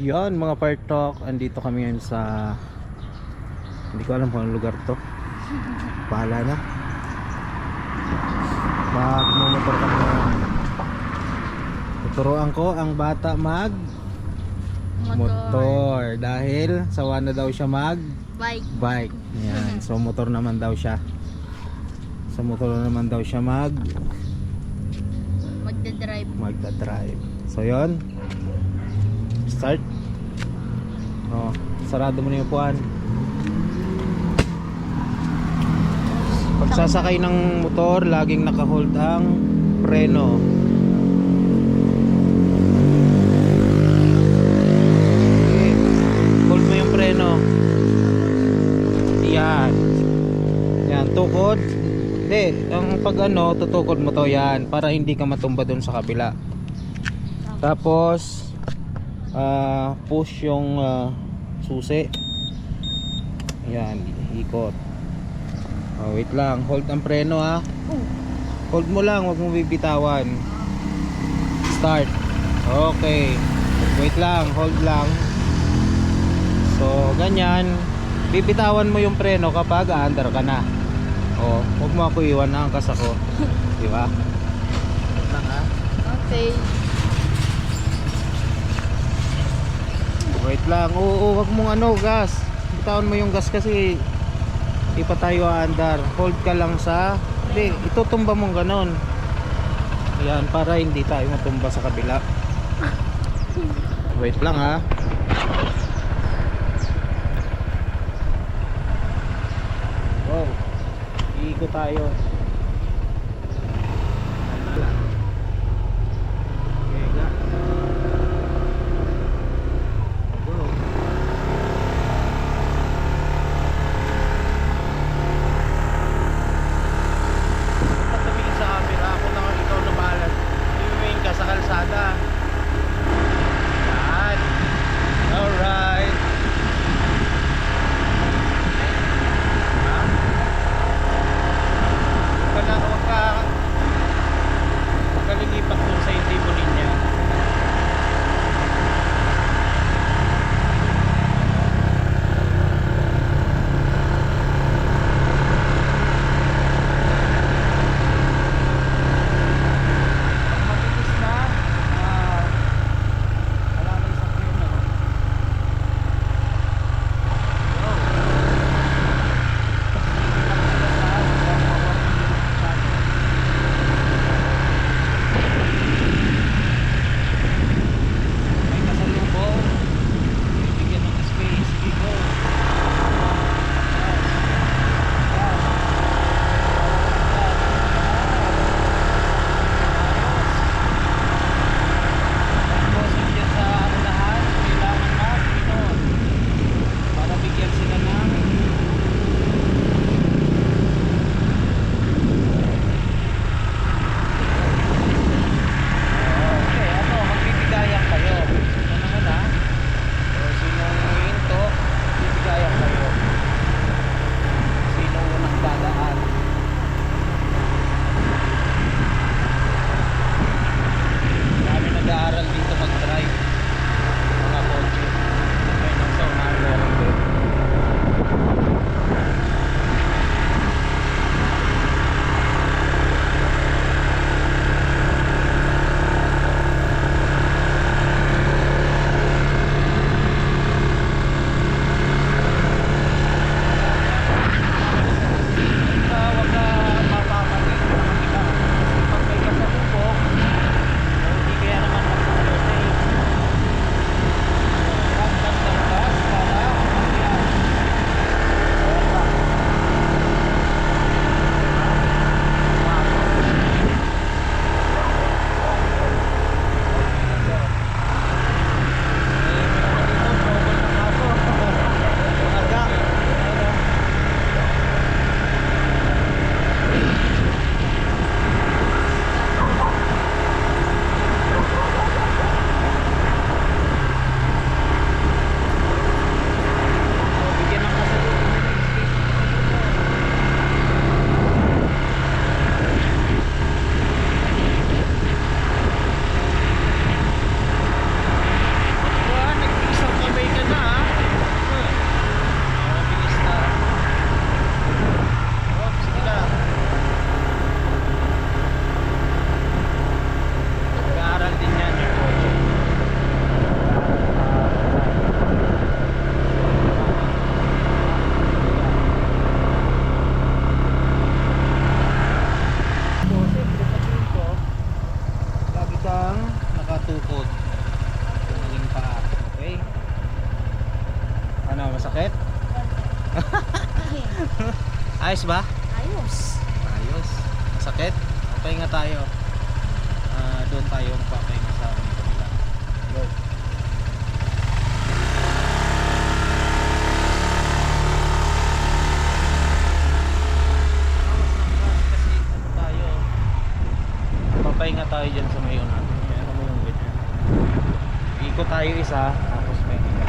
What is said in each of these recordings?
Yan mga part talk, andito kami ngayon sa, hindi ko alam kung anong lugar to. Bahala na. Magmumotor kami ngayon. Tuturuan ko ang bata mag motor dahil sawa na daw siya mag bike. Yan. So motor naman daw siya. Sa motor naman daw siya magdadrive. So yon. Start. Oh, sarado mo na yung upuan. Pagsasakay ng motor, laging naka-hold ang preno. Okay. Hold mo yung preno. Yan. Yan, tukod. Hindi, ang pag ano, tutukod mo to yan para hindi ka matumba dun sa kabila. Tapos push yung susi. Yan, ikot. Oh, wait lang, hold ang preno ha. Hold mo lang, wag mo bibitawan. Start. Okay. Wait lang, hold lang. So, ganyan. Bibitawan mo yung preno kapag aandar ka na. Oh, wag mo ako iwan, naangkas ako. Di ba? Hold lang ha. Okay. Wait lang. Oo, wag mong ano, gas. Bitawan mo yung gas kasi di pa tayo aandar. Hold ka lang sa, hindi, itutumba mong ganon. Ayan, para hindi tayo matumba sa kabila. Wait lang ha. Wow, iikot tayo. Okay, ga. Go. Patamingin sa camera, ako lang ang ikaw na bahala. Tumingin ka sa kalsada. Yan. Alright. Ha? Sakit? Ayos ba? Ayos. Ayos. Sakit? Okay nga tayo. Doon tayo magpapahinga sa may kabila. Go. Kasi ano tayo, papahinga tayo dyan sa may unahan. Ano mo yung ganyan. Ikot tayo isa, tapos pahinga.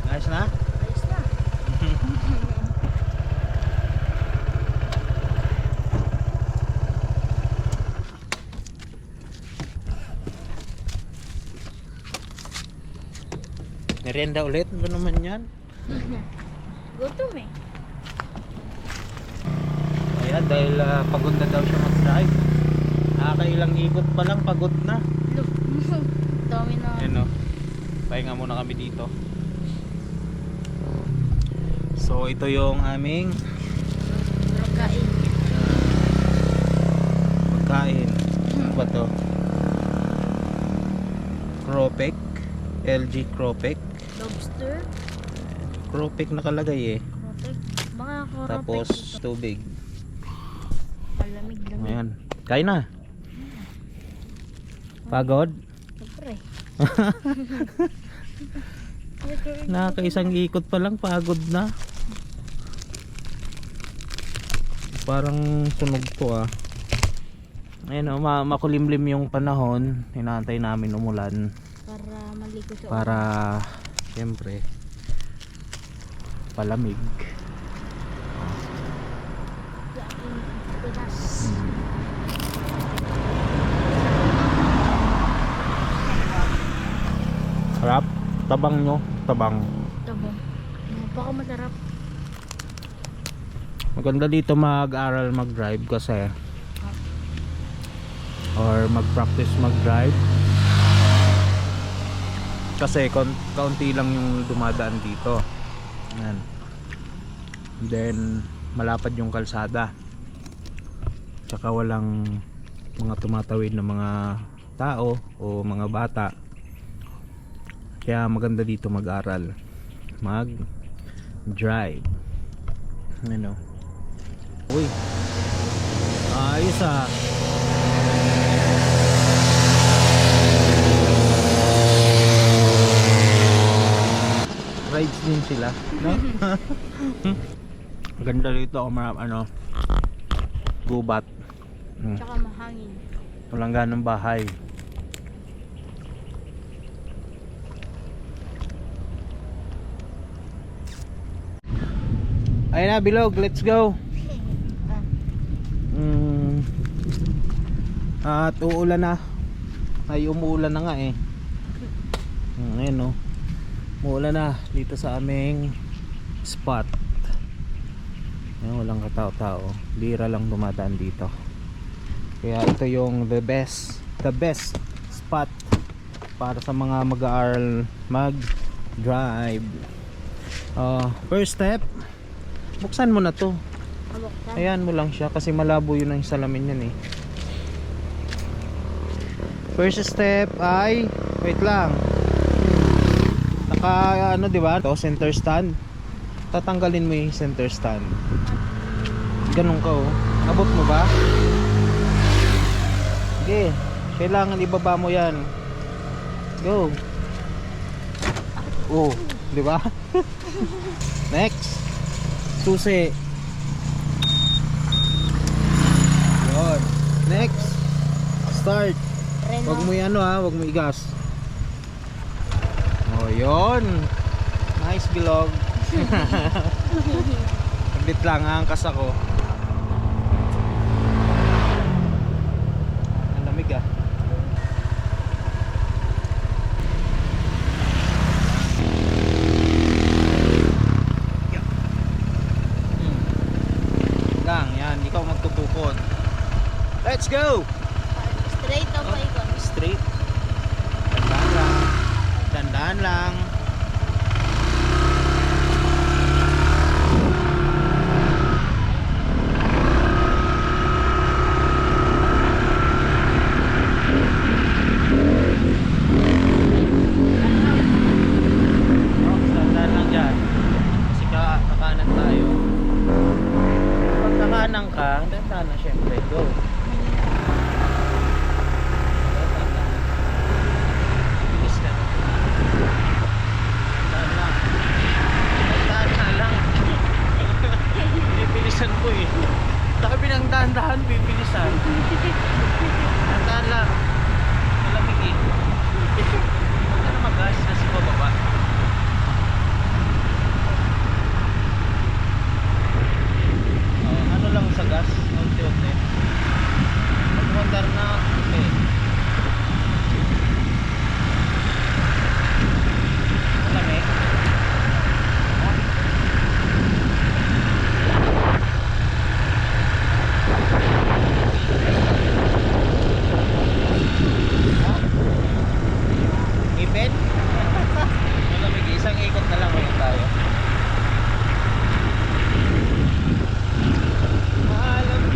Ayos na? Ayos na. Merienda ulit? Ano naman yan? Gutom eh. Ayan, dahil pagod na daw siya mag-drive. Nakakailang ikot pa lang, pagod na. Look. Dami na. Ayan o. Pahinga muna kami dito. So ito yung aming Pagkain. pagkain. Ano ba to? Cropek. LG Cropek. Lobster. Cropek nakalagay eh. Krotek. Mga krotek. Tapos tubig. Malamig lang. Ayan. Kain na. Pagod? Siyempre. Nakakaisang ikot pa lang, pagod na. Parang sunog to ah. Ayan o, makulimlim yung panahon. Inaantay namin umulan. Para maligo sa Para, siyempre, palamig. sa aking Pinas. Harap, tabang nyo, tabang. Tabo. Napaka masarap. Maganda dito mag-aral mag-drive kasi or mag-practice mag-drive kasi kaunti lang yung dumadaan dito. Ayan. Then malapad yung kalsada, tsaka walang mga tumatawid na mga tao o mga bata, kaya maganda dito mag-aral mag-drive. Ano? Uy, ayos ah. Rides din sila, no? Ganda dito, ano, gubat. Tsaka mahangin. Walang ganong bahay. Ayun na, bilog, let's go. At uulan na. Ay, umuulan na nga eh. Ayun, no. Umuulan na dito sa aming spot. Ayun, walang katao-tao. Bira lang dumadaan dito. Kaya ito yung the best spot para sa mga mag-aaral mag-drive. First step, buksan mo na to. Ayan mo lang siya kasi malabo yun ang salamin yan eh. First step ay, wait lang, naka ano diba to, center stand. Tatanggalin mo yung center stand. Ganun ka oh. Abot mo ba? Sige, kailangan ibaba mo yan. Go. Oh, diba? Next, susi. Yun. Next, start. Wag mo yan ha, wag mo igas. Oh, yun. Nice, bilog. Saglit lang, angkas ako. Ang lamig ah. Lang, yan, ikaw magtutukod. Let's go! Straight o paikot? Straight. Tandaan lang. Tandaan lang. Oh, tandaan lang dyan. Kasi kakanan tayo. Pag kakanan ka, tandaan na syempre. Go. Bilis ka. Tandaan lang. Tandaan na lang. Bibilisan ko eh. Saka pinangdahan-dahan, bibilisan. Tandaan lang. Malamig eh. Huwag ka na mag-gas kasi bababa. Ano lang sa gas, unti-unti. Pag-wandar na, okay. Malamig. Ipit? Malamig, isang ikot na lang ulit tayo. Malamig.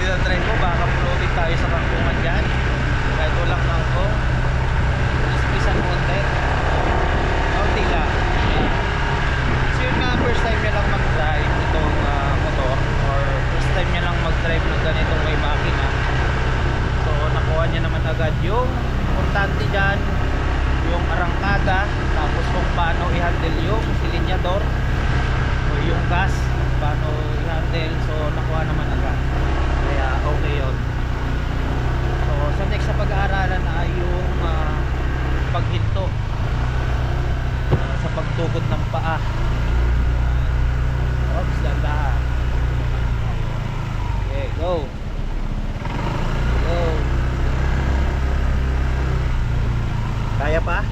dinadrive ko, baka floating tayo sa kangkungan dyan. Kahit walang kangkong. Ispisan konti. Kaunti lang. Yan. So yun nga, first time niya lang mag-drive itong motor, or first time niya lang mag-drive ng ganitong may makina. So nakuha niya naman agad yung importante dyan, yung arangkada, tapos kung paano i-handle yung silinyador o yung gas, paano i-handle. So nakuha naman agad, kaya okay yun. So sa next sa pag-aaralan ay yung paghinto sa pagtukod ng paa. Oops, dahan. Okay, go. Go. Kaya pa?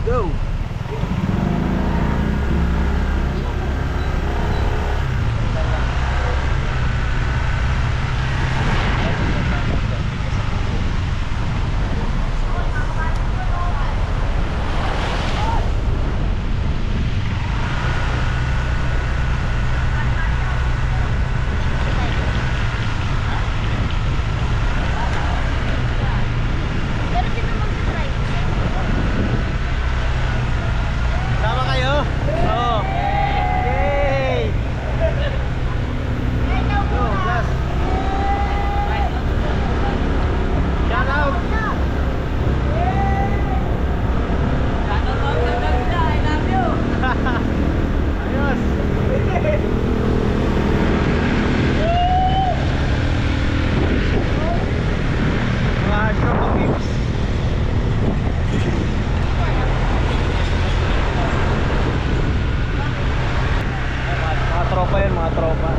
Go. Pero sino mag-drive? Tama kayo? Oo. Yay! Go, last. Shout out! Ayos! Mga Ashraf Gibbs. Mga tropa yan, mga tropa.